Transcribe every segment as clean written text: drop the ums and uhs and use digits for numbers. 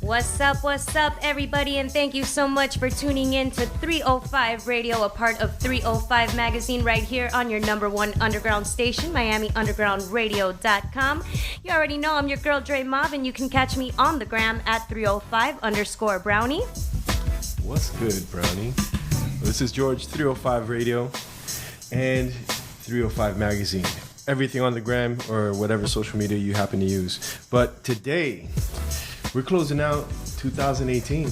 What's up, everybody, and thank you so much for tuning in to 305 Radio, a part of 305 Magazine, right here on your number one underground station, MiamiUndergroundRadio.com. You already know I'm your girl, Dre Mob, and you can catch me on the gram at 305_Brownie. What's good, Brownie? This is George, 305 Radio, and 305 Magazine. Everything on the gram or whatever social media you happen to use. But today, we're closing out 2018.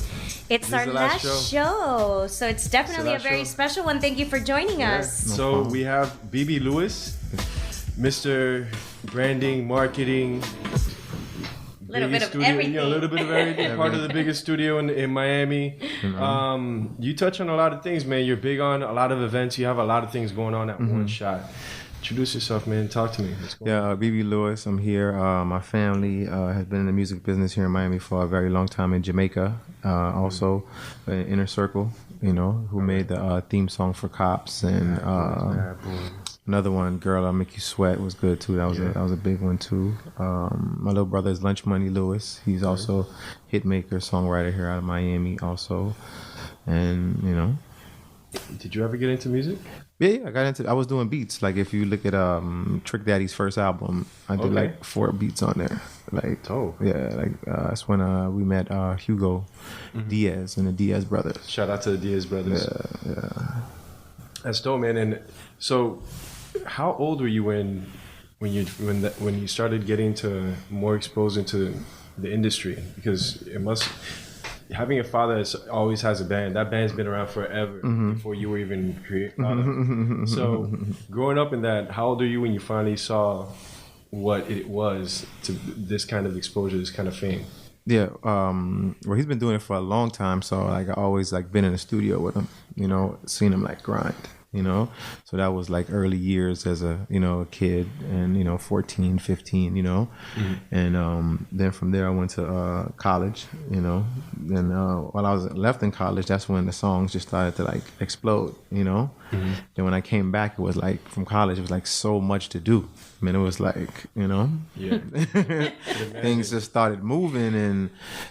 It's our last show, so it's definitely a very special one. Thank you for joining us. So we have BB Lewis, Mr. Branding, Marketing, a little bit of everything. A little bit of everything. Part of the biggest studio in Miami. You touch on a lot of things, man. You're big on a lot of events. You have a lot of things going on at one shot. Introduce yourself, man. Talk to me. BB Lewis. I'm here. My family has been in the music business here in Miami for a very long time. In Jamaica, also in Inner Circle, who made the theme song for Cops, and another one, Girl, I'll Make You Sweat, was good too. That was a big one too. My little brother is Lunch Money Lewis. He's also hit maker, songwriter here out of Miami also, and Did you ever get into music? Yeah, I was doing beats. Like if you look at Trick Daddy's first album, I did like 4 beats on there. Like that's when we met Hugo Diaz and the Diaz brothers. Shout out to the Diaz brothers. Yeah. That's dope, man. And so, how old were you when you started getting more exposed into the industry? Because having a father that always has a band, that band's been around forever before you were even created. So, growing up in that, how old are you when you finally saw what it was to this kind of exposure, this kind of fame? Yeah, well, he's been doing it for a long time, so I always been in the studio with him, seen him grind, so that was early years as a kid, and 14, 15, and then from there I went to college, then while I was left in college, that's when the songs just started to explode, Then when I came back, it was from college, it was so much to do. I mean, it was things just started moving and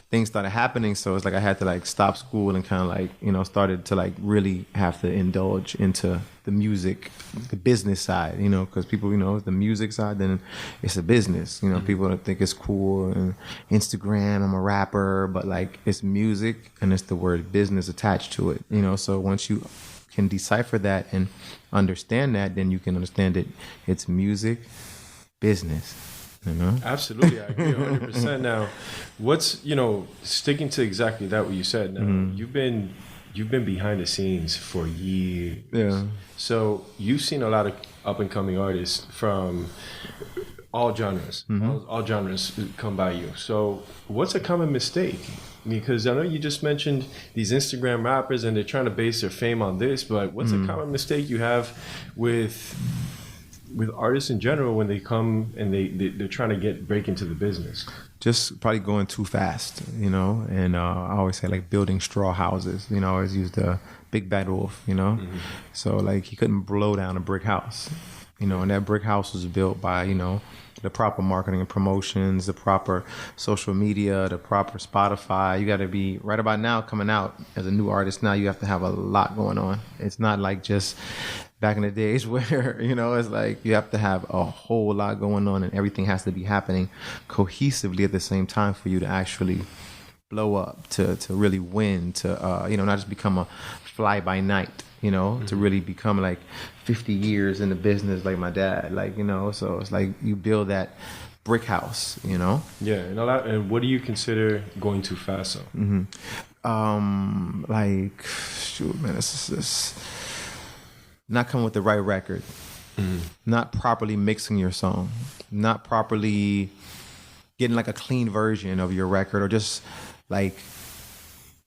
things started happening. So it's I had to stop school and kind of started to really have to indulge into the music, the business side, because people, it's the music side, then it's a business. People don't think it's cool and Instagram, I'm a rapper, but it's music and it's the word business attached to it, So once you can decipher that and understand that, then you can understand that it's music, business. Absolutely, I agree 100%. Now, what's sticking to exactly that what you said. Now, you've been behind the scenes for years. Yeah. So you've seen a lot of up and coming artists from all genres. All genres come by you. So what's a common mistake? Because I know you just mentioned these Instagram rappers and they're trying to base their fame on this, but what's a common mistake you have with artists in general when they come and they're trying to break into the business? Just probably going too fast, and I always say building straw houses, I always use the big bad wolf, So he couldn't blow down a brick house, and that brick house was built by, the proper marketing and promotions, the proper social media, the proper Spotify. You got to be right about now coming out as a new artist. Now you have to have a lot going on. It's not just back in the days where, it's you have to have a whole lot going on and everything has to be happening cohesively at the same time for you to actually blow up, to really win, to, not just become a fly by night, to really become 50 years in the business like my dad, so it's you build that brick house, Yeah, and all that. And what do you consider going too fast, though? Shoot, man, it's not coming with the right record, not properly mixing your song, not properly getting a clean version of your record, or just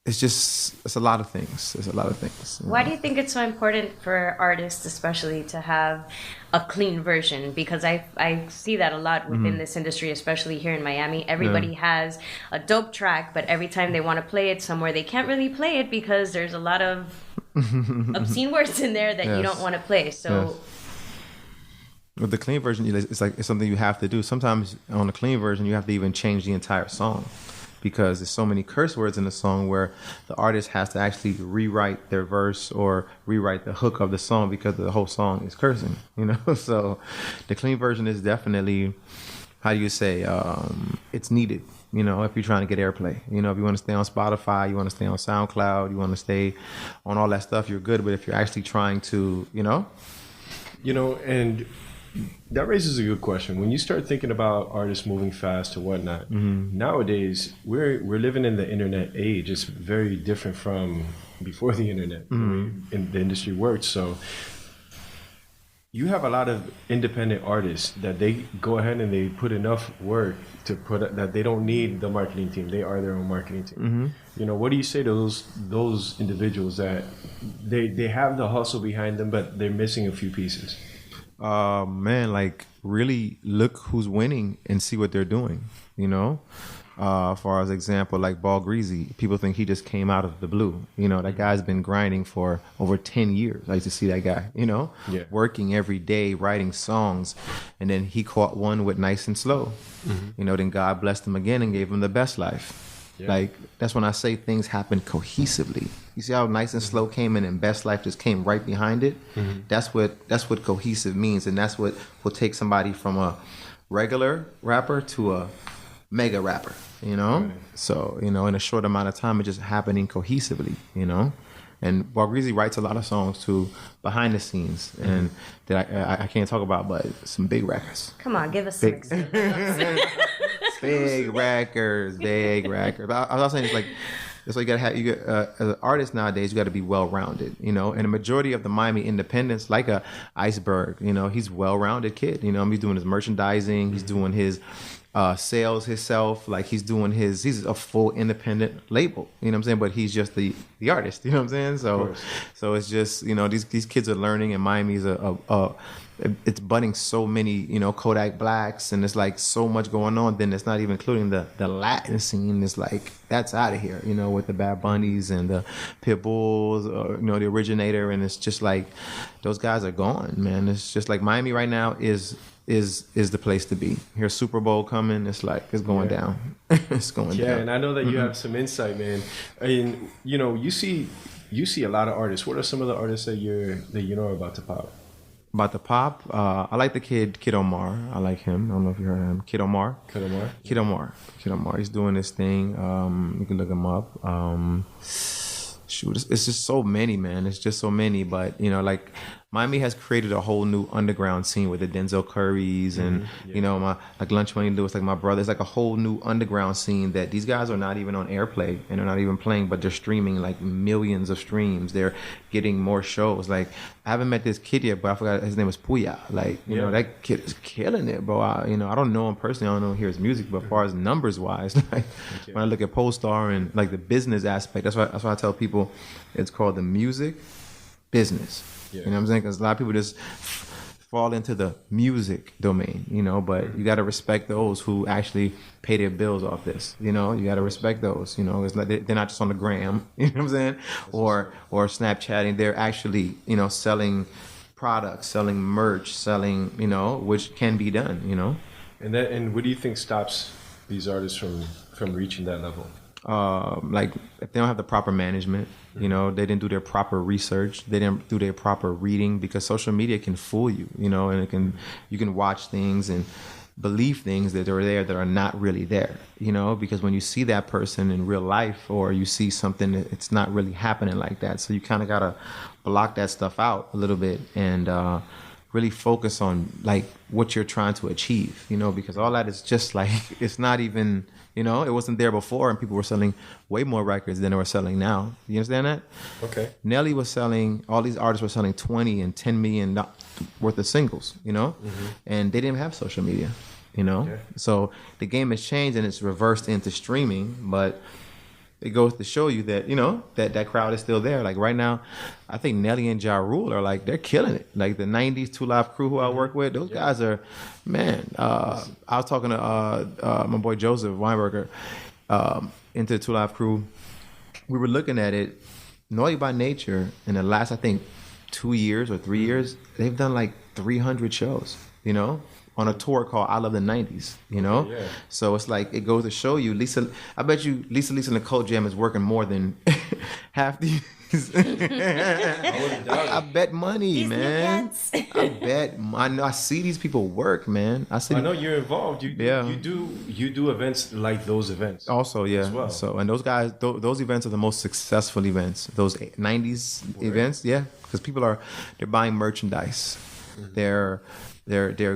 it's a lot of things. Why do you think it's so important for artists, especially, to have a clean version? Because I see that a lot within this industry, especially here in Miami. Everybody has a dope track, but every time they want to play it somewhere, they can't really play it because there's a lot of obscene words in there that you don't want to play. So with the clean version, it's something you have to do. Sometimes on the clean version, you have to even change the entire song. because there's so many curse words in the song where the artist has to actually rewrite their verse or rewrite the hook of the song because the whole song is cursing, you know. So the clean version is definitely, how do you say, it's needed, you know, if you're trying to get airplay. You know, if you want to stay on Spotify, you want to stay on SoundCloud, you want to stay on all that stuff, you're good. But if you're actually trying to, you know, and that raises a good question. When you start thinking about artists moving fast or whatnot, nowadays we're living in the internet age. It's very different from before the internet, the way in the industry works. So you have a lot of independent artists that they go ahead and they put enough work to put that they don't need the marketing team. They are their own marketing team. You know, what do you say to those individuals that they have the hustle behind them, but they're missing a few pieces? Man, like really look who's winning and see what they're doing, you know. For as example, like Ball Greasy, people think he just came out of the blue. You know, that guy's been grinding for over 10 years. I used to see that guy, you know, working every day, writing songs. And then he caught one with Nice and Slow. You know, then God blessed him again and gave him the best life. Like, that's when I say things happen cohesively. You see how Nice and Slow came in and Best Life just came right behind it? That's what cohesive means. And that's what will take somebody from a regular rapper to a mega rapper, you know? Right. So, you know, in a short amount of time, it's just happening cohesively, you know? And Ball Greasy writes a lot of songs too behind the scenes and that I can't talk about, but some big records. Come on, give us some examples. Big records. But I was saying, it's like you gotta have, as an artist nowadays, you gotta be well-rounded, you know. And the majority of the Miami independents, like a Iceberg, you know, he's a well-rounded kid. You know, he's doing his merchandising, he's doing his sales himself, like he's a full independent label, you know what I'm saying? But he's just the artist, you know what I'm saying? So it's just, you know, these kids are learning, and Miami's it's budding so many, you know, Kodak Blacks, and it's like so much going on. Then it's not even including the Latin scene. It's like, that's out of here, you know, with the Bad Bunnies and the Pitbulls, or, you know, the Originator. And it's just like, those guys are gone, man. It's just like Miami right now is the place to be. Here's Super Bowl coming. It's like, it's going down. It's going down. Yeah, and I know that you have some insight, man. I mean, you know, you see a lot of artists. What are some of the artists that you know are about to pop? About the pop, I like the Kid Omar. I like him. I don't know if you heard of him. Kid Omar. He's doing this thing. You can look him up. Shoot, it's just so many, man. It's just so many. But, you know, like, Miami has created a whole new underground scene with the Denzel Currys and, you know, like Lunch Money Lewis, like my brother. It's like a whole new underground scene that these guys are not even on airplay and they're not even playing, but they're streaming like millions of streams. They're getting more shows. Like, I haven't met this kid yet, but I forgot his name was Puya. Like, you know, that kid is killing it, bro. I don't know him personally. I don't hear his music, but as far as numbers wise, like when I look at Polestar and like the business aspect, that's why I tell people it's called the music business. You know what I'm saying? Because a lot of people just fall into the music domain, you know, but you got to respect those who actually pay their bills off this, you know. You got to respect those, you know. It's like they're not just on the gram, you know what I'm saying, or Snapchatting. They're actually, you know, selling products, selling merch, selling, you know, which can be done, you know. And what do you think stops these artists from reaching that level? Like, if they don't have the proper management, you know, they didn't do their proper research, they didn't do their proper reading, because social media can fool you, you know, and you can watch things and believe things that are there that are not really there, you know, because when you see that person in real life, or you see something that it's not really happening like that. So you kind of got to block that stuff out a little bit and really focus on like what you're trying to achieve, you know, because all that is just like, it's not even, you know, it wasn't there before, and people were selling way more records than they were selling now. You understand that? Okay. Nelly was selling, all these artists were selling 20 and 10 million worth of singles, you know, and they didn't have social media, you know. Yeah. So the game has changed and it's reversed into streaming, but it goes to show you that, you know, that crowd is still there. Like right now, I think Nelly and Ja Rule are like, they're killing it. Like the 90s Two Live crew who I work with, those guys are, man. I was talking to my boy Joseph Weinberger into the Two Live crew. We were looking at it. Naughty by Nature, in the last, I think, 2 years or 3 years, they've done like 300 shows, you know? on a tour called I Love the 90s, you know? Yeah. So it's like, it goes to show you, I bet you Lisa and the Cult Jam is working more than half these. I bet money, These man. new I see these people work, man. I know you're involved. You do events like those events. Also, yeah. As well. So, and those guys, those events are the most successful events. Those 90s events, yeah, because they're buying merchandise. Mm-hmm. They're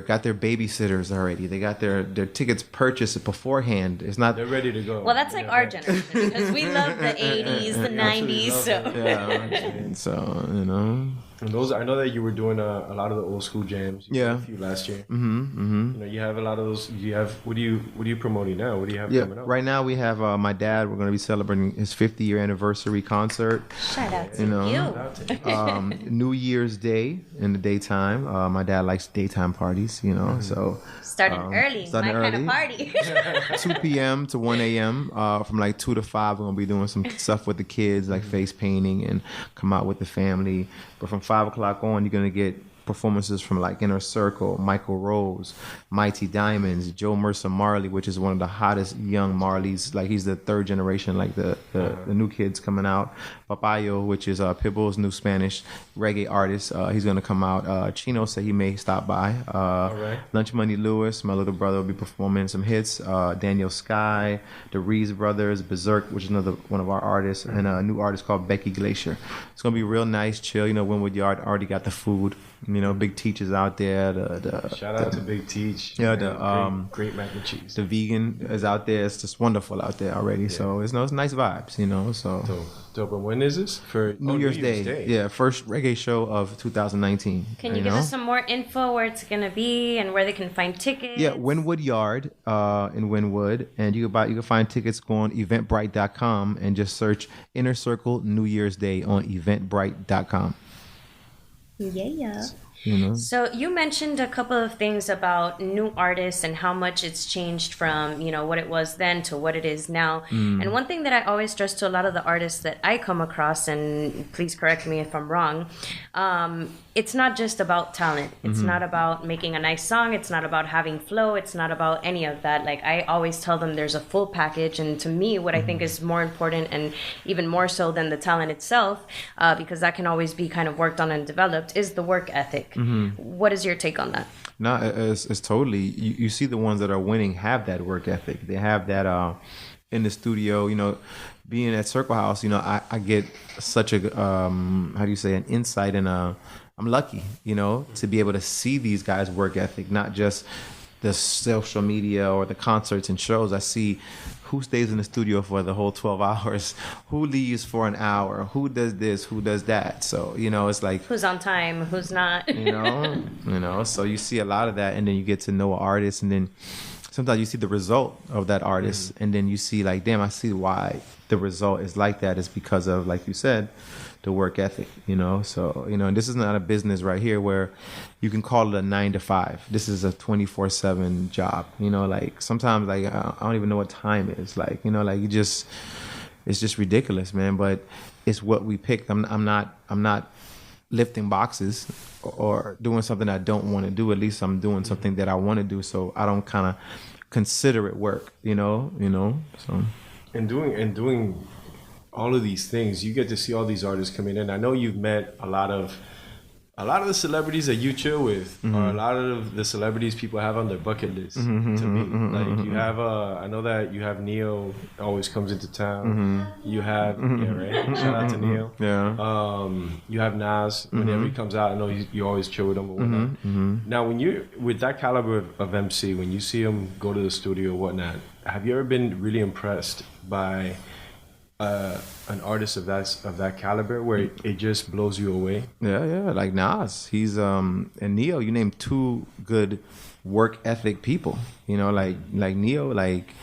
got their babysitters already. They got their tickets purchased beforehand. It's not. They're ready to go. Well, that's like our generation because we love the 80s, the 90s. So Yeah. So, you know. And those, I know that you were doing a lot of the old school jams. You did a few last year. You know, you have a lot of those. You have what are you promoting now? What do you have coming up? Right now we have my dad. We're going to be celebrating his 50 year anniversary concert. shout out to you. New Year's Day in the daytime. My dad likes daytime parties. You know, so Starting early, my kind of party. 2 p.m. to 1 a.m. From like 2 to 5, we're gonna be doing some stuff with the kids, like face painting, and come out with the family. But from 5 o'clock on, you're gonna get performances from like Inner Circle, Michael Rose, Mighty Diamonds, Joe Mercer Marley, which is one of the hottest young Marleys. Like he's the third generation, like the new kids coming out. Papayo, which is Pitbull's new Spanish reggae artist. He's gonna come out. Chino said he may stop by. Lunch Money Lewis, my little brother, will be performing some hits. Daniel Sky, the Reeves Brothers, Berserk, which is another one of our artists, and a new artist called Becky Glacier. It's gonna be real nice, chill. You know, Wynwood Yard already got the food. You know, Big Teach is out there. Shout out to Big Teach. Yeah, great mac and cheese. The vegan is out there. It's just wonderful out there already. Yeah. So it's nice vibes. You know, so dope. And when is this for New Year's Day? Yeah, first reggae show of 2019. Can you give us some more info where it's gonna be and where they can find tickets? Yeah, Wynwood Yard in Wynwood, and you can find tickets. Go on Eventbrite.com and just search Inner Circle New Year's Day on Eventbrite.com. Yeah. You know? So you mentioned a couple of things about new artists and how much it's changed from, you know, what it was then to what it is now. And one thing that I always stress to a lot of the artists that I come across, and please correct me if I'm wrong, it's not just about talent. It's not about making a nice song. It's not about having flow. It's not about any of that. Like I always tell them there's a full package. And to me, what I think is more important and even more so than the talent itself, because that can always be kind of worked on and developed, is the work ethic. What is your take on that? No, it's totally. You see the ones that are winning have that work ethic. They have that in the studio. You know, being at Circle House, you know, I get such a an insight and I'm lucky, you know, to be able to see these guys' work ethic, not just the social media or the concerts and shows. I see who stays in the studio for the whole 12 hours, who leaves for an hour, who does this, who does that. So, you know, it's like who's on time, who's not. you know, so you see a lot of that, and then you get to know an artist, and then sometimes you see the result of that artist, and then you see like, damn, I see why the result is like that. It's because of, like you said, the work ethic, you know. So, you know, and this is not a business right here where you can call it a 9 to 5. This is a 24/7 job, you know. Like sometimes, like I don't even know what time it is. Like, you know, like it's just ridiculous, man. But it's what we picked. I'm not lifting boxes or doing something I don't want to do. At least I'm doing something that I want to do, so I don't kind of consider it work, you know. So and doing all of these things, you get to see all these artists come in. And I know you've met a lot of the celebrities that you chill with, or a lot of the celebrities people have on their bucket list to meet. Like you have, I know that you have Neo always comes into town. You have, right? Shout out to Neo. Yeah. You have Nas whenever he comes out. I know you always chill with him or whatnot. Now, when you're with that caliber of MC, when you see him go to the studio or whatnot, have you ever been really impressed by an artist of that caliber where it just blows you away? Yeah, like Nas. He's and Neo. You named two good work ethic people. You know, like Neo, like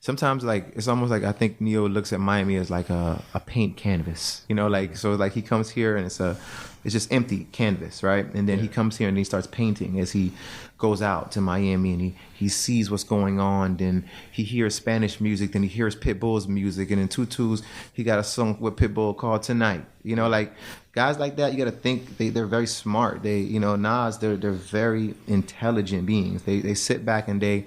sometimes like it's almost like I think Neo looks at Miami as like a paint canvas, you know, like so like he comes here and it's just empty canvas, right? And then he comes here and he starts painting as he goes out to Miami and he sees what's going on. Then he hears Spanish music, then he hears Pitbull's music, and in Tutu's he got a song with Pitbull called Tonight. You know, like guys like that, you got to think they're very smart. They, you know, Nas, they're very intelligent beings. They sit back and they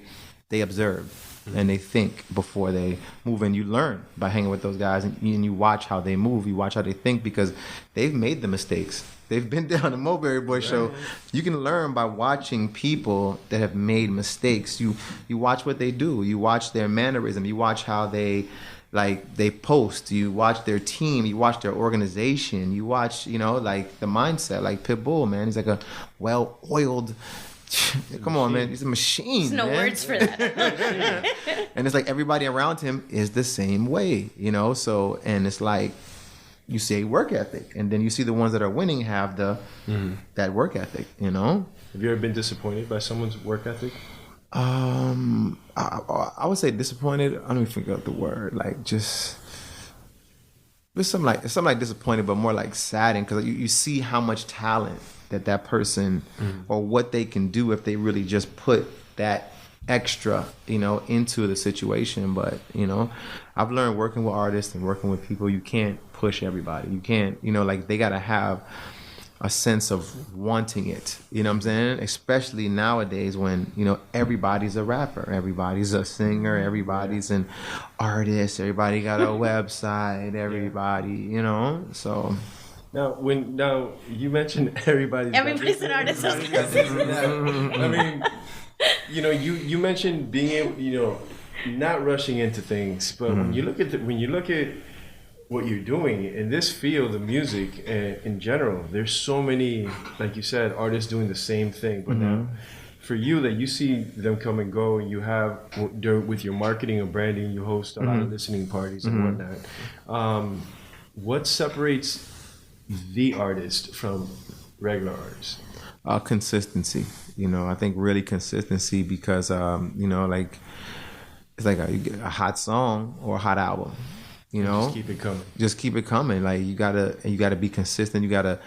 observe. And they think before they move, and you learn by hanging with those guys, and you watch how they move, you watch how they think, because they've made the mistakes. They've been down the Mulberry Bush, so you can learn by watching people that have made mistakes. You watch what they do, you watch their mannerism, you watch how they post, you watch their team, you watch their organization, you watch, you know, like the mindset, like Pitbull, man, he's like a well-oiled. Come on, man. He's a machine. There's no words for that. And it's like everybody around him is the same way, you know? So, and it's like you see work ethic, and then you see the ones that are winning have that work ethic, you know? Have you ever been disappointed by someone's work ethic? I would say disappointed. I don't even think of the word. Like just. It's something like disappointed, but more like saddened, because you see how much talent that person or what they can do if they really just put that extra, you know, into the situation. But, you know, I've learned working with artists and working with people, you can't push everybody. You can't, you know, like they got to have a sense of wanting it, you know what I'm saying? Especially nowadays when, you know, everybody's a rapper, everybody's a singer, everybody's an artist, everybody got a website, everybody, you know, so... Now you mentioned everybody's an artist. I mean, you know, you mentioned being able, you know, not rushing into things, but when you look at what you're doing in this field of music in general, there's so many, like you said, artists doing the same thing. But now, for you, that you see them come and go, and you have with your marketing and branding, you host a lot of listening parties and whatnot. What separates the artist from regular artists? Consistency. You know, I think really consistency, because you know, like it's like a hot song or a hot album. You know, just keep it coming. Like you gotta be consistent. You gotta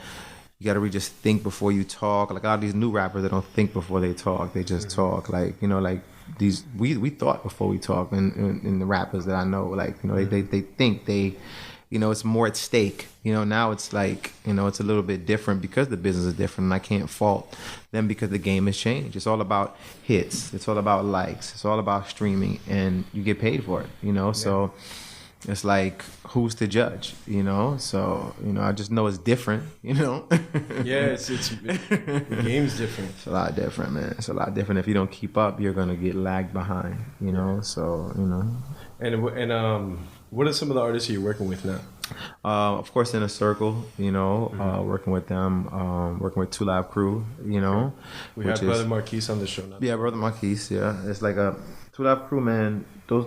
really just think before you talk. Like all these new rappers, they don't think before they talk. They just talk. Like, you know, like these we thought before we talk. And the rappers that I know, like, you know, they think they. You know, it's more at stake. You know, now it's like, you know, it's a little bit different because the business is different, and I can't fault them because the game has changed. It's all about hits. It's all about likes. It's all about streaming, and you get paid for it, you know? Yeah. So it's like, who's to judge, you know? So, you know, I just know it's different, you know? Yeah, the game's different. It's a lot different, man. It's a lot different. If you don't keep up, you're going to get lagged behind, you know? So, you know. And what are some of the artists you're working with now? Of course, In a Circle, you know, working with them, working with Two Live Crew, you know. We have Brother Marquise on the show now. Yeah, Brother Marquise, yeah. It's like a Two Live Crew, man. Those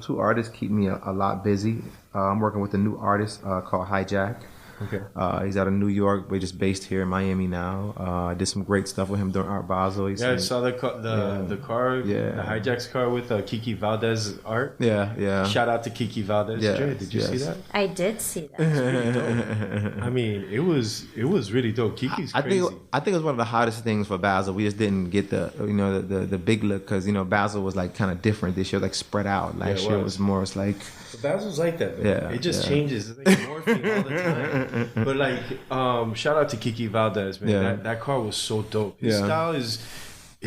two artists keep me a lot busy. I'm working with a new artist called Hijack. Okay. He's out of New York, but just based here in Miami now. I did some great stuff with him during Art Basel. I saw the car, the Hijack's car with Kiki Valdez art. Yeah. Shout out to Kiki Valdez. Yeah, did you see that? I did see that. I mean, it was really dope. Kiki's crazy. I think it was one of the hottest things for Basel. We just didn't get the big look, because, you know, Basel was like kind of different this year, like spread out. Last year was more, it's like. But Basel's like that, man. Yeah, it just changes. It's like morphing all the time. But like, shout out to Kiki Valdez, man. Yeah. That car was so dope. His style is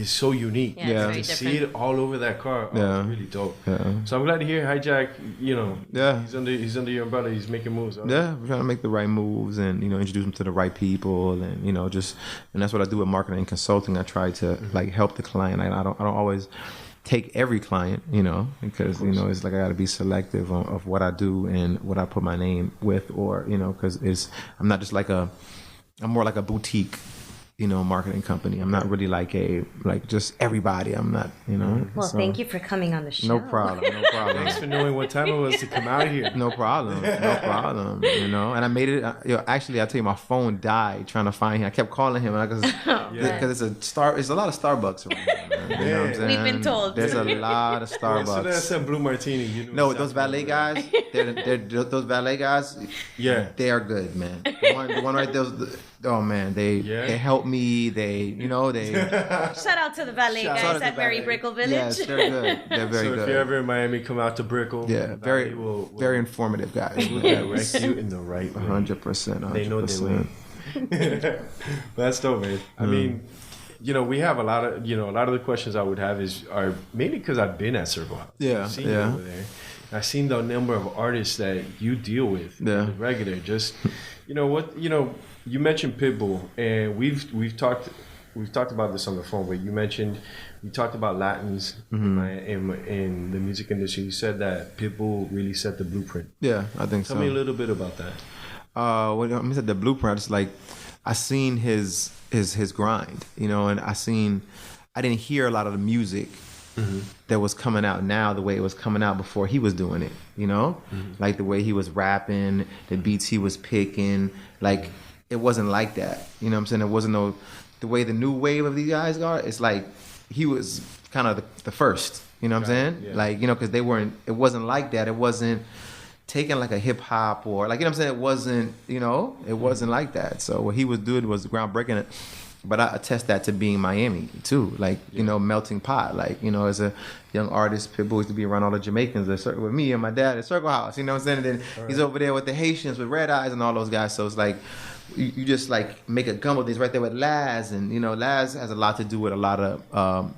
so unique. Yeah, to see it all over that car, it's really dope. Yeah. So I'm glad to hear Hijack. You know, yeah, he's under your umbrella. He's making moves. Yeah, we're trying to make the right moves and, you know, introduce them to the right people, and, you know, and that's what I do with marketing and consulting. I try to like help the client. I don't always take every client, you know, because, you know, it's like I got to be selective of what I do and what I put my name with, or, you know, because I'm not just like I'm more like a boutique, marketing company. I'm not really like just everybody. I'm not, Well, so, thank you for coming on the show. No problem. Thanks for knowing what time it was to come out here. No problem. And I made it. Actually, I tell you, my phone died trying to find him. I kept calling him because it's a lot of Starbucks around here, man. You know what I'm saying? We've been told. There's a lot of Starbucks. So that's a blue martini. No, those valet guys. Those valet guys. Yeah, they are good, man. The one right there. Oh man, they help me. They Shout out to the valet guys at Mary Brickell Village. Yes, they're good. They're very good. So if you're ever in Miami, come out to Brickell. Yeah, very informative guys. We'll direct you in the right way. 100%. They know their way. That's dope, man. I mean, we have a lot of the questions I would have are mainly because I've been at Circle House. Yeah, I've seen you over there. I've seen the number of artists that you deal with on the regular. Just you mentioned Pitbull, and we've talked about this on the phone. But we talked about Latins in the music industry. You said that Pitbull really set the blueprint. Yeah, I think so. Tell me a little bit about that. When I said the blueprint, it's like I seen his grind, and I didn't hear a lot of the music that was coming out now the way it was coming out before he was doing it, like the way he was rapping, the beats he was picking, like it wasn't like that. You know what I'm saying? It wasn't the way the new wave of these guys are. It's like he was kind of the first. You know what I'm saying? Yeah. Like, because it wasn't like that. It wasn't taking like a hip hop or like, what I'm saying? It wasn't, it wasn't like that. So what he was doing was groundbreaking. But I attest that to being Miami too, like, melting pot. Like, as a young artist, Pitbull used to be around all the Jamaicans with me and my dad at Circle House, you know what I'm saying? And then he's over there with the Haitians, with Red Eyes and all those guys. So it's like, you just like make a gumbo. These right there with Laz, and Laz has a lot to do with a lot of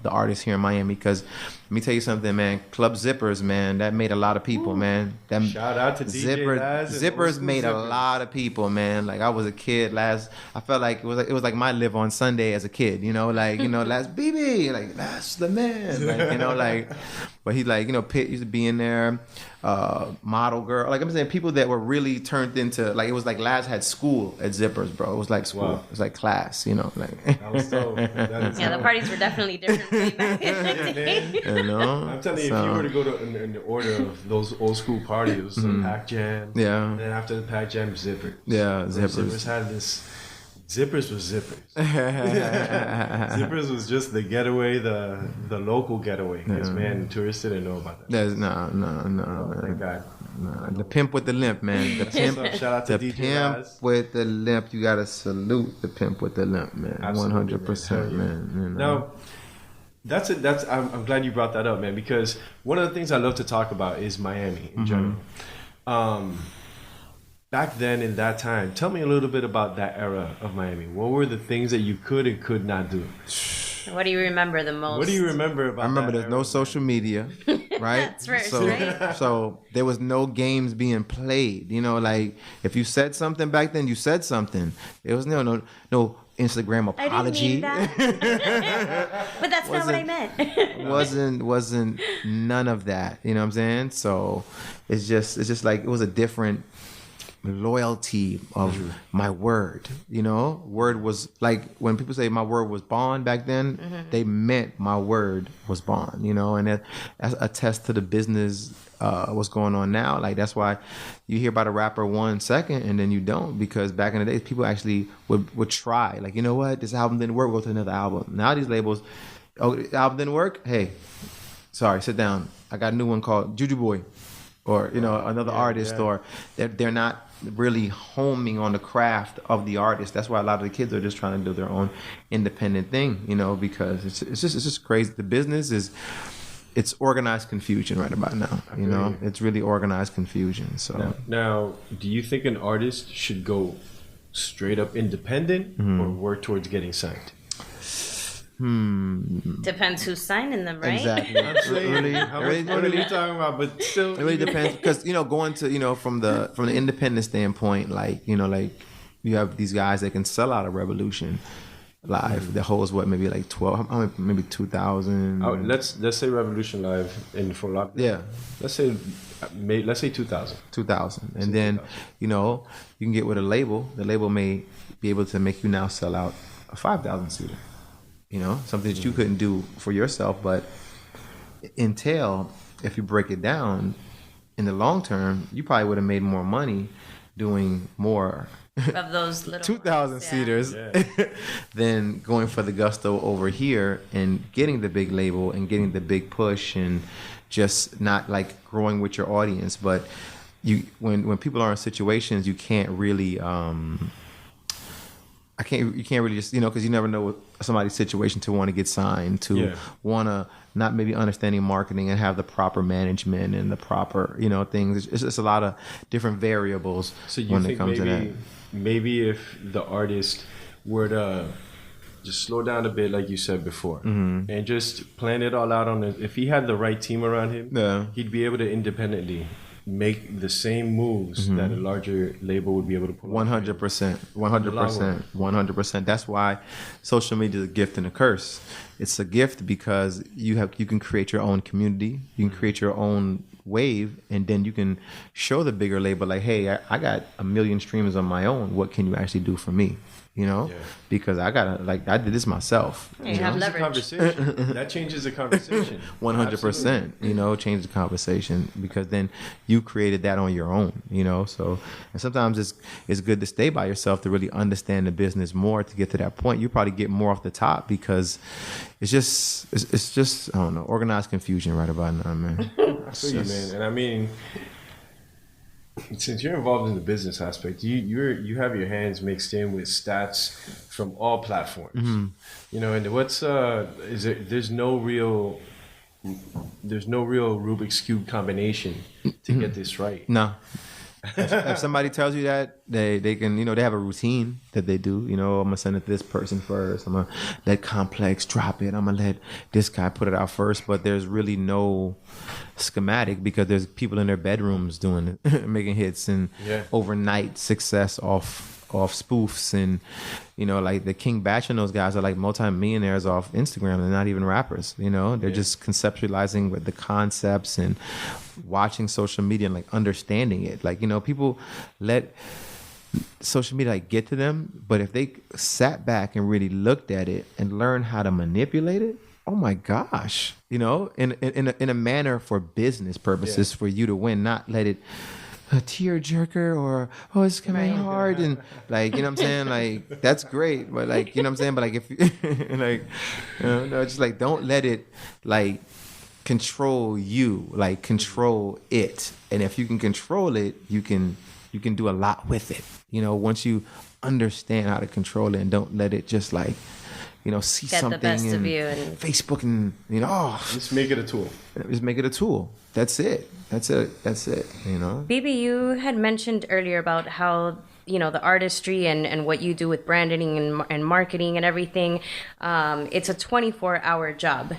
the artists here in Miami. Because let me tell you something, man. Club Zippers, man, that made a lot of people, man. Shout out to DJ Laz. Zippers made a lot of people, man. Like I was a kid, Laz. I felt like it was like my live on Sunday as a kid, Laz BB, like that's the man, like but he Pitt used to be in there. Model Girl, like I'm saying, people that were really turned into, like, it was like Laz had school at Zippers, bro. It was like school. Wow. It was like class, like. That was dope. The parties were definitely different way back in the day. I'm telling you, if you were to go in the order of those old school parties, it was Pac Jam. Yeah. And then after the Pac Jam, Zippers. Yeah, Zippers. Zippers had this. Zippers was Zippers. Zippers was just the getaway, the local getaway. Because, man, tourists didn't know about that. No. Thank God. No. The pimp with the limp, man. The pimp, shout out to the DJ pimp Laz. with the limp. You got to salute the pimp with the limp, man. Absolutely, 100%, man. Now, I'm glad you brought that up, man, because one of the things I love to talk about is Miami in general. Back then, in that time, tell me a little bit about that era of Miami. What were the things that you could and could not do? What do you remember the most? What do you remember about? I remember that there's no social media, right? That's first, right? So there was no games being played. Like if you said something back then, you said something. There was no Instagram apology. I didn't mean that. But that's not what I meant. wasn't none of that. You know what I'm saying? So it's just like it was a different loyalty of my word. Word was like when people say my word was bond back then, they meant my word was bond. And that's a test to the business. What's going on now? Like that's why you hear about a rapper 1 second and then you don't, because back in the day people actually would try. Like, what, this album didn't work, go to another album. Now these labels, the album didn't work. Hey, sorry, sit down. I got a new one called Juju Boy, or another artist, or they're not really homing on the craft of the artist. That's why a lot of the kids are just trying to do their own independent thing, because it's just crazy. The business it's organized confusion right about now. It's really organized confusion. So now, do you think an artist should go straight up independent or work towards getting signed? Depends who's signing them, right? Exactly. How much money are you talking about? But still, it really depends, because going to from the independent standpoint, like you have these guys that can sell out a Revolution live that holds maybe like 12, maybe 2,000. Oh, let's say Revolution live in for lot. Yeah. Let's say 2,000. 2,000, and then you can get with a label. The label may be able to make you now sell out a 5,000 seater. You know, something that you couldn't do for yourself, but entail, if you break it down, in the long term, you probably would have made more money doing more of those little 2,000 seaters than going for the gusto over here and getting the big label and getting the big push and just not like growing with your audience. But you, when people are in situations, you can't really, you can't really just, you know, because you never know what somebody's situation to want to get signed, to want to not maybe understanding marketing and have the proper management and the proper, you know, things. It's just a lot of different variables when it comes to that. Maybe if the artist were to just slow down a bit, like you said before, and just plan it all out on it. If he had the right team around him, he'd be able to independently make the same moves that a larger label would be able to pull 100%. 100%. That's why social media is a gift and a curse. It's a gift because you can create your own community, you can create your own wave, and then you can show the bigger label like, hey, I got 1 million streams on my own. What can you actually do for me? You know, because I did this myself. You have leverage. That changes the conversation. 100%. You know, change the conversation because then you created that on your own. You know, so and sometimes it's good to stay by yourself to really understand the business more to get to that point. You probably get more off the top because it's just I don't know, organized confusion right about now, man. I feel you, man, and I mean, since you're involved in the business aspect, you have your hands mixed in with stats from all platforms. You know, and what's there's no real Rubik's Cube combination to get this right. No. If somebody tells you that, they can, you know, they have a routine that they do. You know, I'm gonna send it to this person first. I'm gonna let Complex drop it. I'm gonna let this guy put it out first. But there's really no schematic because there's people in their bedrooms doing it, making hits and overnight success off spoofs, and you know, like the King Batch and those guys are like multi-millionaires off Instagram. They're not even rappers, you know. They're just conceptualizing with the concepts and watching social media and like understanding it. Like, you know, people let social media like get to them, but if they sat back and really looked at it and learned how to manipulate it, oh my gosh, you know, in a manner for business purposes for you to win, not let it a tear jerker or it's coming hard and like, you know what I'm saying, like that's great, but like, you know what I'm saying, but like if like, no, just like don't let it like control you, like control it. And if you can control it, you can do a lot with it, you know, once you understand how to control it, and don't let it just like, you know, see get something the best in of you and Facebook and, you know, just make it a tool. Just make it a tool. That's it. You know. Bibi, you had mentioned earlier about how, you know, the artistry and what you do with branding and marketing and everything. It's a 24-hour job.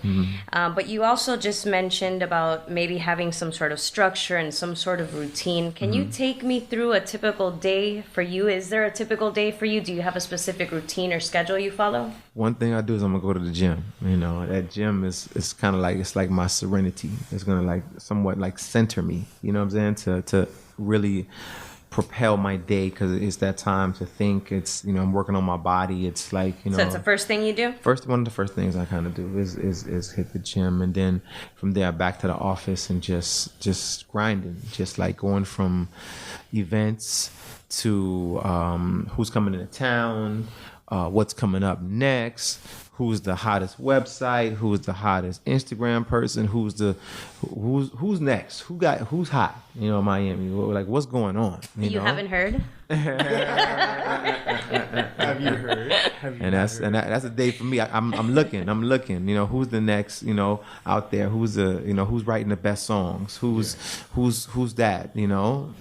But you also just mentioned about maybe having some sort of structure and some sort of routine. Can you take me through a typical day for you? Is there a typical day for you? Do you have a specific routine or schedule you follow? One thing I do is I'm gonna go to the gym. You know, that gym is kind of like, it's like my serenity. It's gonna like somewhat like center me. You know what I'm saying? To really propel my day, because it's that time to think. It's, you know, I'm working on my body. It's like, you know. So it's the first thing you do? One of the first things I kind of do is hit the gym, and then from there back to the office and just grinding, just like going from events to who's coming into town, what's coming up next, who's the hottest website, who's the hottest Instagram person, who's next, who's hot, you know, Miami, like what's going on, you know? Haven't heard? Have you heard? That's a day for me. I'm looking, you know, who's the next, you know, out there, who's writing the best songs, who's that, you know.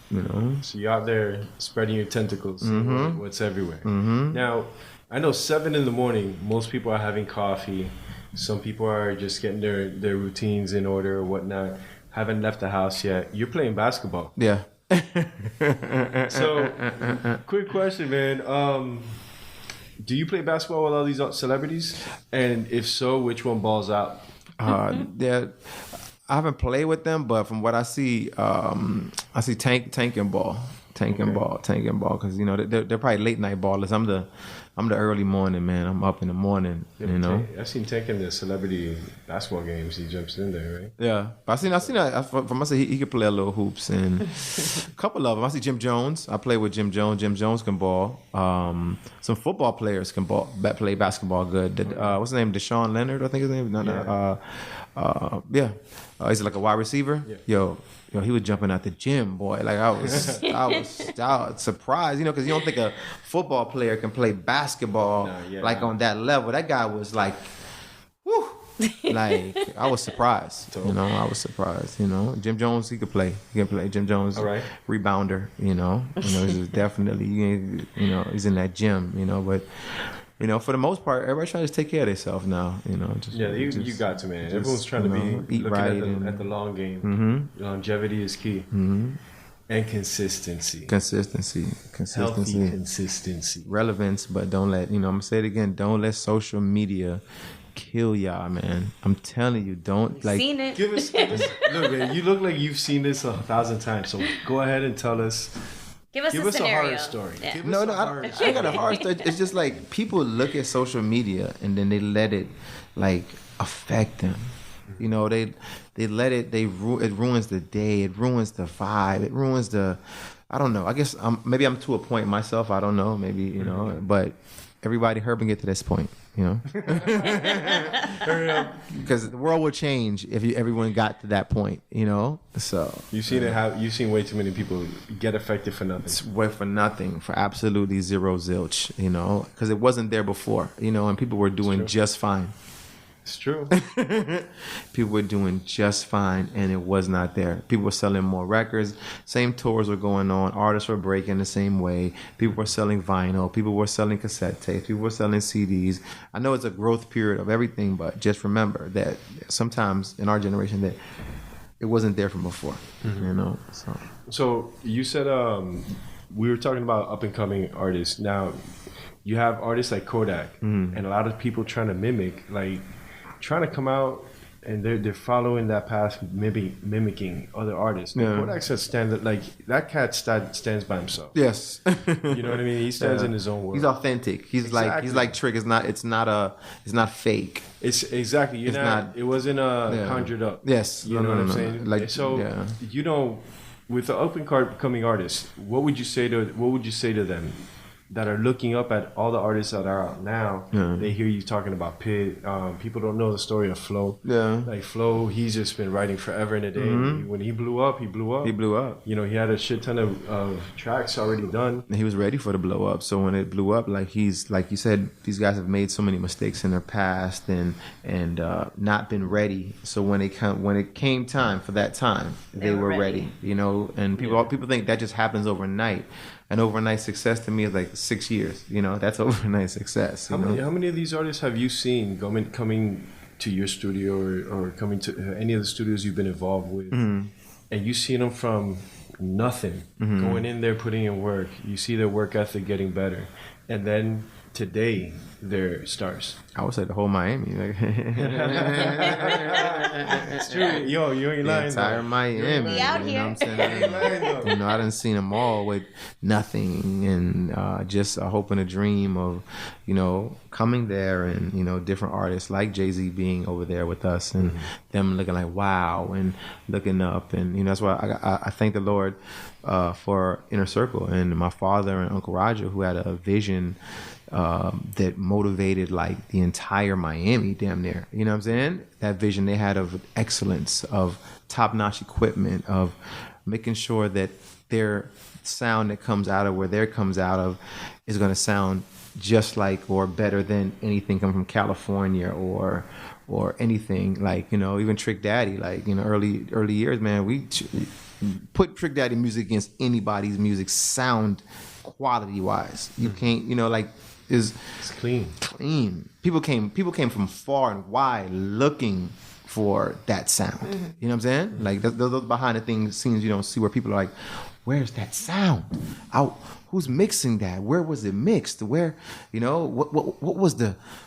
So you're out there spreading your tentacles, seeing what's everywhere. Now, I know 7 a.m, most people are having coffee. Some people are just getting their routines in order or whatnot. Haven't left the house yet. You're playing basketball. Yeah. So, quick question, man. Do you play basketball with all these celebrities? And if so, which one balls out? Yeah, I haven't played with them, but from what I see Tank and ball. tank and ball, because they're probably late night ballers. I'm the early morning man. I'm up in the morning. I've seen Tank in the celebrity basketball games. He jumps in there, right? Yeah, but I seen that from myself. He could play a little hoops and a couple of them. I see Jim Jones. I play with Jim Jones. Jim Jones can ball. Some football players can play basketball good. What's his name? Deshaun Leonard, I think his name. He's like a wide receiver. Yeah. Yo, he was jumping out the gym, boy. Like I was surprised, because you don't think a football player can play basketball on that level. That guy was like, whew. Like I was surprised. I was surprised. Jim Jones, he could play. He can play. Jim Jones, rebounder. He's definitely. He's in that gym. But. For the most part, everybody's trying to take care of themselves now. You got to, man. Everyone's trying to be eat looking right at the long game. Longevity is key. And consistency. Healthy consistency. Relevance, but don't let, I'm going to say it again, don't let social media kill y'all, man. I'm telling you, don't like. Seen it. Give us look, man, you look like you've seen this 1,000 times. So go ahead and tell us. Give us a scenario. horror story. Yeah. No, I ain't got a horror story. It's just like people look at social media and then they let it like affect them. They let it. It ruins the day. It ruins the vibe. It ruins the. I don't know. I guess maybe I'm to a point myself. I don't know. Maybe but. Everybody, hurry and get to this point, because the world will change if everyone got to that point, So you've seen way too many people get affected for nothing. For nothing, for absolutely zero zilch, because it wasn't there before, and people were doing just fine. It's true. People were doing just fine, and it was not there. People were selling more records. Same tours were going on. Artists were breaking the same way. People were selling vinyl. People were selling cassette tapes. People were selling CDs. I know it's a growth period of everything, but just remember that sometimes in our generation that it wasn't there from before. So you said we were talking about up and coming artists. Now you have artists like Kodak, and a lot of people trying to mimic, trying to come out, and they're following that path, mimicking other artists. Yeah. Kodak says that cat stands by himself. Yes. You know what I mean? He stands in his own world. He's authentic. He's like Trick. It's not fake. It's exactly. It wasn't conjured up. Yes. You know what I'm saying? With the up and coming artists, what would you say to them that are looking up at all the artists that are out now? They hear you talking about Pit. People don't know the story of Flo. Yeah. Like Flo, he's just been writing forever and a day. When he blew up, he blew up. He had a shit ton of tracks already done. And he was ready for the blow up. So when it blew up, like he's like you said, these guys have made so many mistakes in their past and not been ready. So when it came time for that time, they were ready. And people think that just happens overnight. And overnight success to me is like 6 years. That's overnight success. How many of these artists have you seen coming to your studio or coming to any of the studios you've been involved with, and you see them from nothing, going in there, putting in work. You see their work ethic getting better, and then today they're stars. I would say the whole Miami. It's true. Yo, you ain't lying. The entire Miami. We out here. Know what I'm saying? I done seen them all with nothing and just a hope and a dream of, coming there and, different artists like Jay-Z being over there with us and them looking like, wow, and looking up. And, that's why I thank the Lord for Inner Circle and my father and Uncle Roger, who had a vision that motivated like the entire Miami damn near. You know what I'm saying? That vision they had of excellence, of top-notch equipment, of making sure that their sound that comes out of where theirs comes out of is going to sound just like or better than anything coming from California or anything like, even Trick Daddy, like, early years, man, we put Trick Daddy music against anybody's music sound quality wise. You can't, it's clean. People came from far and wide looking for that sound. You know what I'm saying? Like those behind the scenes you don't see, where people are like, where's that sound? Who's mixing that? Where was it mixed? Where, what was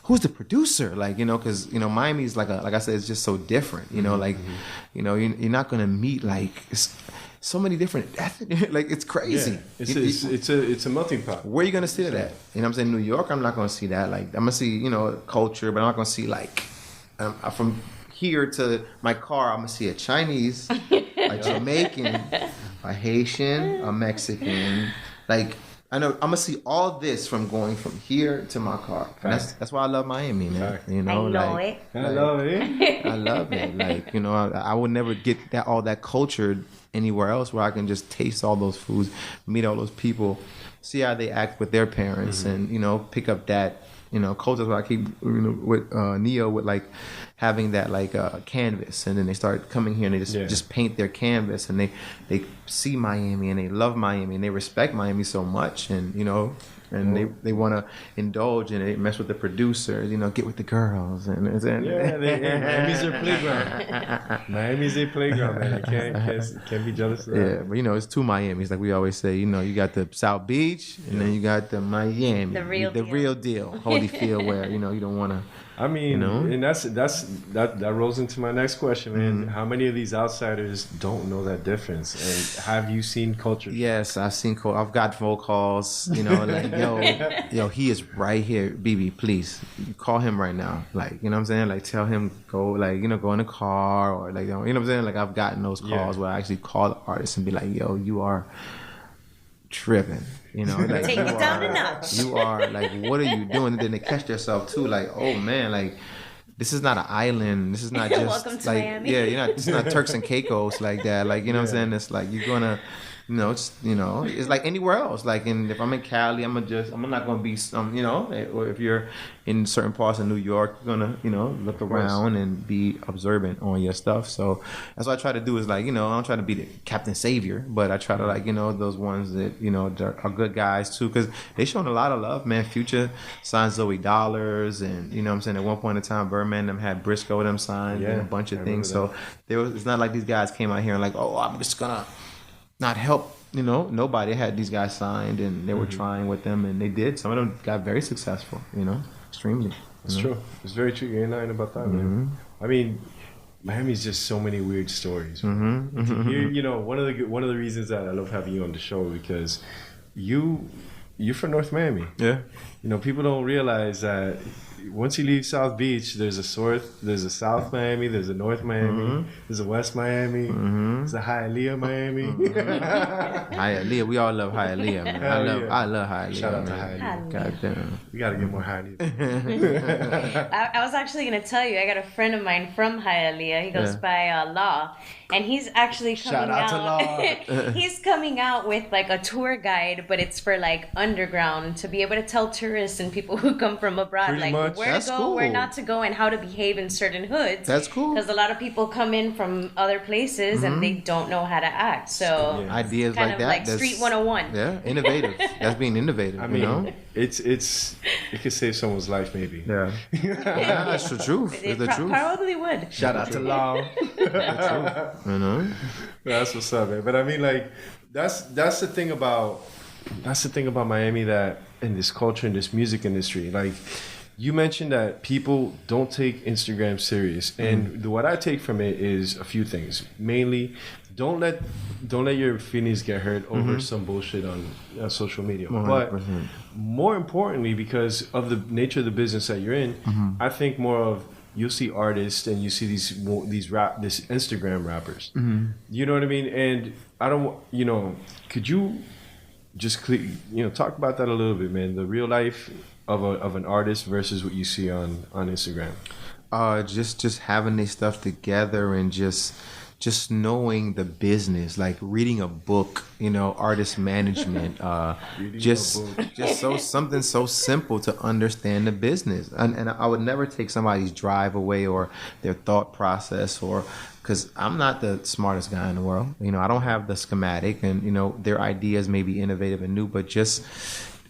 who's the producer? Like, because Miami's like I said, it's just so different. You're not gonna meet like so many different like it's crazy. It's a melting pot. Where are you gonna see that at? You know what I'm saying? New York, I'm not gonna see that. Like I'm gonna see, culture, but I'm not gonna see like from here to my car, I'm gonna see a Chinese, a Jamaican, a Haitian, a Mexican. Like I know I'm gonna see all this from going from here to my car. And that's why I love Miami, man. You know, I love it. I love it. Like, I would never get all that culture anywhere else where I can just taste all those foods, meet all those people, see how they act with their parents, and pick up that culture. That's why I keep with Neo with like having that like canvas, and then they start coming here and they just paint their canvas, and they see Miami and they love Miami and they respect Miami so much, and they want to indulge and they mess with the producers, get with the girls, and Miami's their playground. Miami's their playground, man. I can't be jealous of that. Yeah, but it's two Miamis, like we always say. You got the South Beach, and then you got the Miami, the real deal, Holyfield, where you don't want to. I mean, and that rolls into my next question, man. How many of these outsiders don't know that difference? And have you seen culture? Yes, I've seen. I've got phone calls. Like yo, he is right here. BB, please call him right now. Like, what I'm saying? Like, tell him go. Like, go in the car, or like, what I'm saying? Like, I've gotten those calls where I actually call the artist and be like, yo, you are tripping. Like, take it down a notch. You are like, what are you doing? And then they catch themselves too, like, oh man, like this is not an island. This is not just welcome to like Miami. It's not Turks and Caicos like that. Like, what I'm saying? It's like you're gonna it's like anywhere else. Like, if I'm in Cali, I'm not gonna be some, or if you're in certain parts of New York, you're gonna, look around and be observant on your stuff. So that's what I try to do is like, I don't try to be the Captain Savior, but I try to like, those ones that, that are good guys too, because they showing a lot of love, man. Future signed Zoe Dollars, and what I'm saying, at one point in time, Birdman them had Briscoe them signed and a bunch of things. So it's not like these guys came out here and like, oh, I'm just gonna not help, nobody. Had these guys signed and they were trying with them, and they did. Some of them got very successful, extremely. It's true. It's very true. You're lying about that, man. I mean, Miami's just so many weird stories. One of the reasons that I love having you on the show, because you're from North Miami. Yeah. People don't realize that once you leave South Beach, there's a South Miami, there's a North Miami, there's a West Miami, there's a Hialeah Miami. Hialeah, we all love Hialeah, man. I love Hialeah. Shout out to Hialeah. Goddamn. We gotta get more Hialeah. I was actually gonna tell you, I got a friend of mine from Hialeah. He goes by Law, and he's actually coming Shout out to Law. He's coming out with like a tour guide, but it's for like underground, to be able to tell tourists and people who come from abroad Pretty like much. where That's to go, cool. where not to go, and how to behave in certain hoods. That's cool. Because a lot of people come in from other places and they don't know how to act. So ideas kind like of that. like Street 101. Yeah, innovative. That's being innovative. I mean, it could save someone's life, maybe. Yeah. That's the truth. It's the truth. Probably would. Shout out to Law. That's what's up, man. But I mean, like, that's the thing about Miami, that in this culture, in this music industry, like you mentioned that people don't take Instagram serious, and what I take from it is a few things. Mainly, don't let your feelings get hurt over some bullshit on social media. 100%. But more importantly, because of the nature of the business that you're in, I think more of, you'll see artists and you see this Instagram rappers. You know what I mean? And I don't, could you just talk about that a little bit, man? The real life of an artist versus what you see on Instagram. Just having their stuff together and just knowing the business, like reading a book, artist management, something so simple to understand the business. And I would never take somebody's drive away or their thought process, or because I'm not the smartest guy in the world. I don't have the schematic, and their ideas may be innovative and new, but just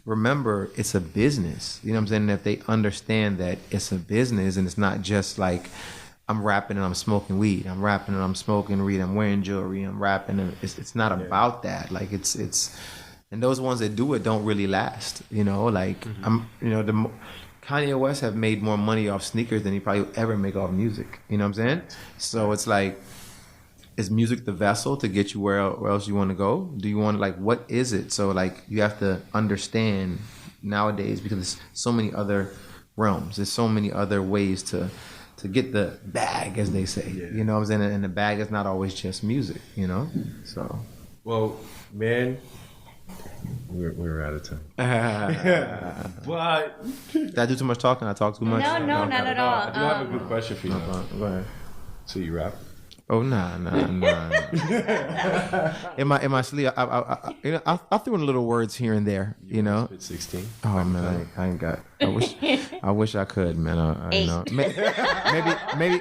remember, it's a business. You know what I'm saying? And if they understand that it's a business and it's not just like, I'm rapping and I'm smoking weed. I'm rapping and I'm smoking weed. I'm wearing jewelry. I'm rapping, and it's not about that. Like it's and those ones that do it don't really last. Like Kanye West have made more money off sneakers than he probably ever make off music. You know what I'm saying? So it's like is music the vessel to get you where else you want to go? Do you want like what is it? So like you have to understand nowadays because there's so many other realms. There's so many other ways to get the bag, as they say. Yeah. You know what I'm saying? And the bag is not always just music, you know? So well, man, we're out of time. But did I do too much talking? I talk too much? No, not at all. I do have a good question for you. Go ahead. So you rap? Oh nah. In my sleep, I threw in little words here and there, you know. Spit 16. Oh man, I ain't got. I wish I could, man. You know,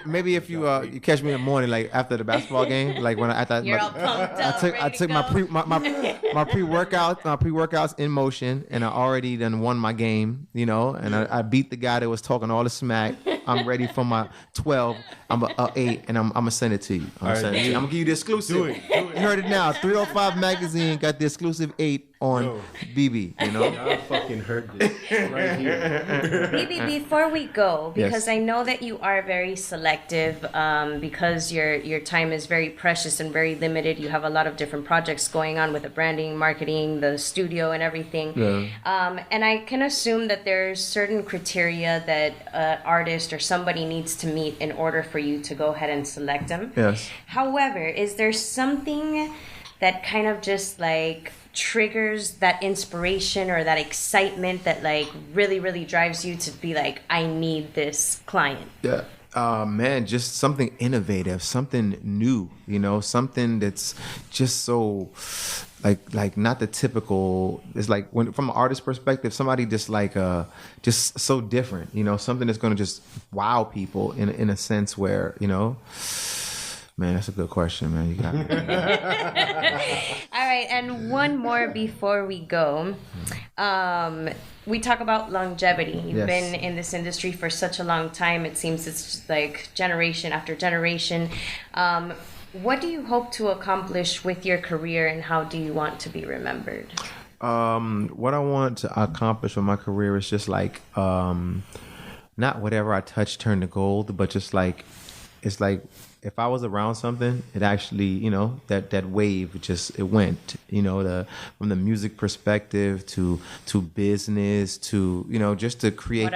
maybe if you catch me in the morning, like after the basketball game, like when You're all pumped up. I took my pre-workouts in motion, and I already done won my game, you know, and I beat the guy that was talking all the smack. I'm ready for my 12. I'm a 8, and I'm gonna send it to you. I'm gonna give you the exclusive. Do it. You heard it now. 305 Magazine got the exclusive 8 on BB. You know, I fucking heard this right here. BB, before we go, because Yes. I know that you are very selective, because your time is very precious and very limited. You have a lot of different projects going on with the branding, marketing, the studio, and everything. Yeah. And I can assume that there's certain criteria that an artist or somebody needs to meet in order for you to go ahead and select them. Yes. However, is there something that kind of just like triggers that inspiration or that excitement that like really drives you to be like, I need this client? Yeah. Man, just something innovative, something new, you know, something that's just so like not the typical. It's like when from an artist perspective, somebody just like just so different, you know, something that's going to just wow people in a sense where, you know. Man, that's a good question, man. You got me. All right, and one more before we go. We talk about longevity. You've Yes. been in this industry for such a long time. It seems it's just like generation after generation. What do you hope to accomplish with your career, and how do you want to be remembered? What I want to accomplish with my career is just like not whatever I touch turn to gold, but just like it's like if I was around something, it actually, you know, that wave it went, you know, from the music perspective to business to, you know, just to create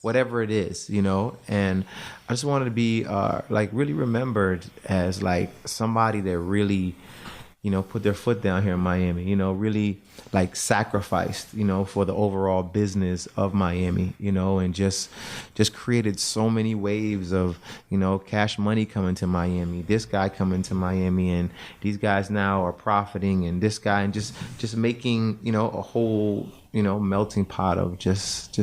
whatever it is, you know. And I just wanted to be like really remembered as like somebody that really, you know, put their foot down here in Miami, you know, really like sacrificed, you know, for the overall business of Miami, you know, and just created so many waves of, you know, Cash Money coming to Miami, this guy coming to Miami, and these guys now are profiting, and this guy, and just making, you know, a whole, you know, melting pot of just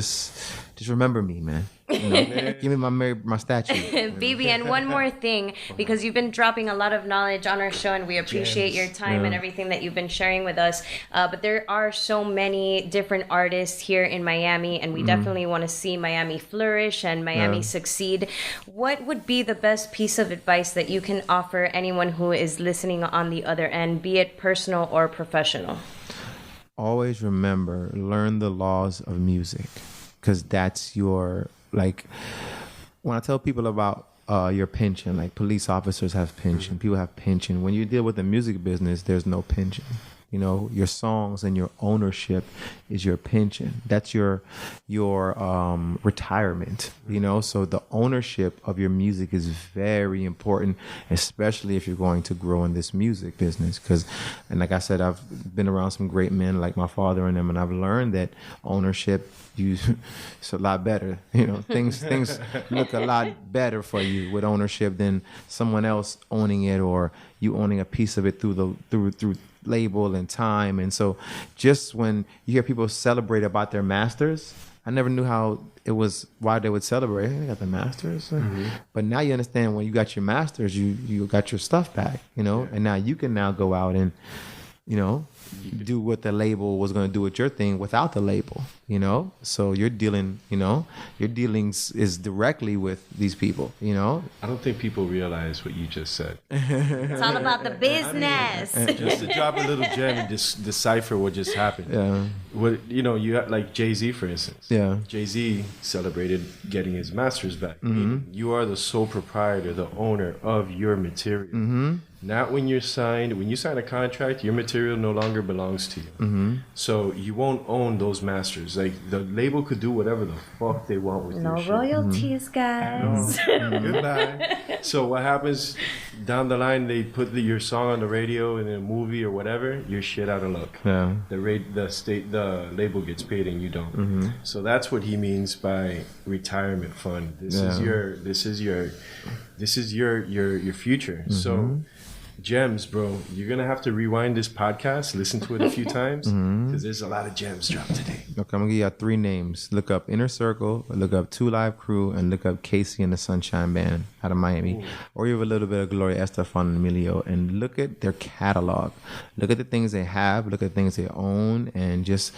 remember me, man. You know, give me my statue. BB, and one more thing, because you've been dropping a lot of knowledge on our show, and we appreciate your time and everything that you've been sharing with us. But there are so many different artists here in Miami, and we definitely want to see Miami flourish and Miami succeed. What would be the best piece of advice that you can offer anyone who is listening on the other end, be it personal or professional? Always remember, learn the laws of music, because that's your, like, when I tell people about your pension, like police officers have pension, people have pension. When you deal with the music business, there's no pension. You know, your songs and your ownership is your pension. That's your retirement, you know. So the ownership of your music is very important, especially if you're going to grow in this music business. And like I said, I've been around some great men like my father and them, and I've learned that ownership, it's a lot better. You know, things look a lot better for you with ownership than someone else owning it, or you owning a piece of it through label and time. And so just when you hear people celebrate about their masters, I never knew why they would celebrate. Hey, they got the masters. But now you understand, when you got your masters, you got your stuff back, you know, and now you can now go out and, you know, do what the label was going to do with your thing without the label, you know. So you're dealing, you know, your dealings is directly with these people, you know. I don't think people realize what you just said. It's all about the business. Just to drop a little gem and decipher what just happened. Yeah. What, you know, you have like Jay-Z, for instance. Yeah. Jay-Z celebrated getting his masters back. You are the sole proprietor, the owner of your material. not when you're signed. When you sign a contract, your material no longer belongs to you. So you won't own those masters. Like the label could do whatever the fuck they want with your shit. No royalties, guys. Goodbye. So what happens down the line? They put your song on the radio in a movie or whatever. You're shit out of luck. Yeah. The label gets paid and you don't. So that's what he means by retirement fund. This is your future. So gems, bro, you're gonna have to rewind this podcast, listen to it a few times, because there's a lot of gems dropped today. Okay, I'm gonna give y'all 3 names. Look up Inner Circle, look up 2 Live Crew, and look up Casey and the Sunshine Band out of Miami. Ooh. Or you have a little bit of Gloria Estefan and Emilio, and look at their catalog. Look at the things they have, look at the things they own, and just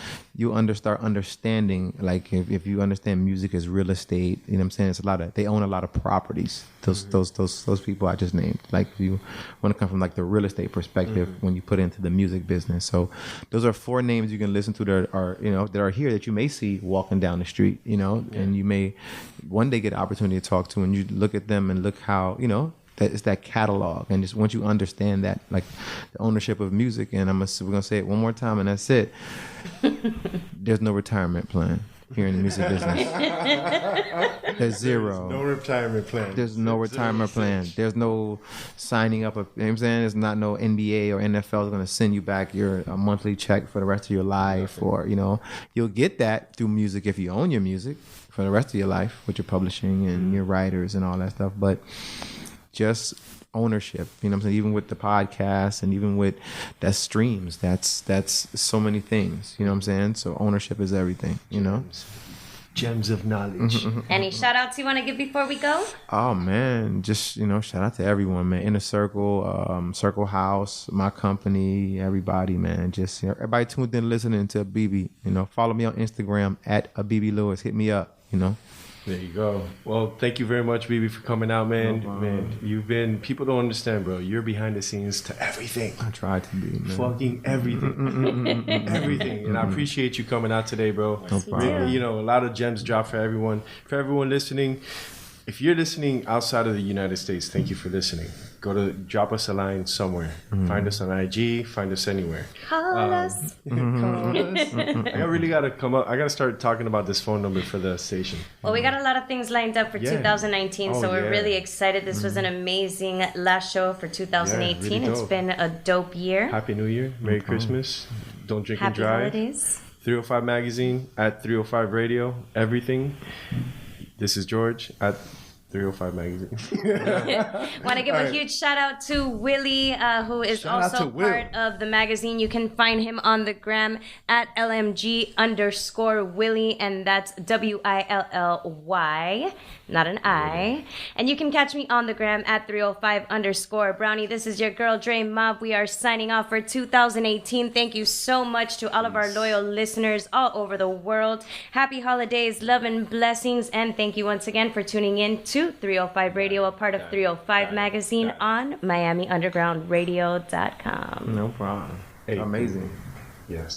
start understanding, like if you understand music is real estate, you know what I'm saying? They own a lot of properties. Those people I just named. Like if you want to come from like the real estate perspective when you put into the music business. So those are 4 names you can listen to that are here that you may see walking down the street, and you may one day get an opportunity to talk to, and you look at them and look how, that it's that catalog. And just once you understand that, like the ownership of music, and we're gonna say it one more time and that's it. There's no retirement plan here in the music business. There's zero. No retirement plan. There's no retirement plan. There's no signing up. You know what I'm saying? There's not no NBA or NFL is going to send you back a monthly check for the rest of your life. Or, you'll get that through music if you own your music for the rest of your life with your publishing and your writers and all that stuff. But just ownership, you know what I'm saying? Even with the podcast and even with that streams, that's so many things, you know what I'm saying? So ownership is everything, Gems of knowledge. Any shout outs you want to give before we go? Oh man, just shout out to everyone, man. Inner Circle, Circle House, my company, everybody, man. Just everybody tuned in listening to Abebe. Follow me on Instagram at Abebe Lewis. Hit me up, There you go. Well, thank you very much, BB, for coming out, man. No man, people don't understand, bro. You're behind the scenes to everything. I try to be, man. Fucking everything. Everything. And I appreciate you coming out today, bro. No problem. A lot of gems drop for everyone. For everyone listening, if you're listening outside of the United States, thank you for listening. Drop us a line somewhere. Find us on IG. Find us anywhere. Call us. I really got to come up. I got to start talking about this phone number for the station. Well, we got a lot of things lined up for 2019, so we're really excited. This was an amazing last show for 2018. Really it's been a dope year. Happy New Year. Merry Christmas. Don't drink and Happy drive. holidays. 305 Magazine at 305 Radio. Everything. This is George at 305 Magazine. Want to give a huge shout out to Willie, who is also part of the magazine. You can find him on the gram at LMG_Willie, and that's WILLY, not an I. And you can catch me on the gram at 305_Brownie. This is your girl Dre Mob. We are signing off for 2018. Thank you so much to all of our loyal listeners all over the world. Happy holidays, love and blessings, and thank you once again for tuning in to 305 Radio, a part of 305 Magazine on MiamiUndergroundRadio.com. No problem. Amazing. Yes.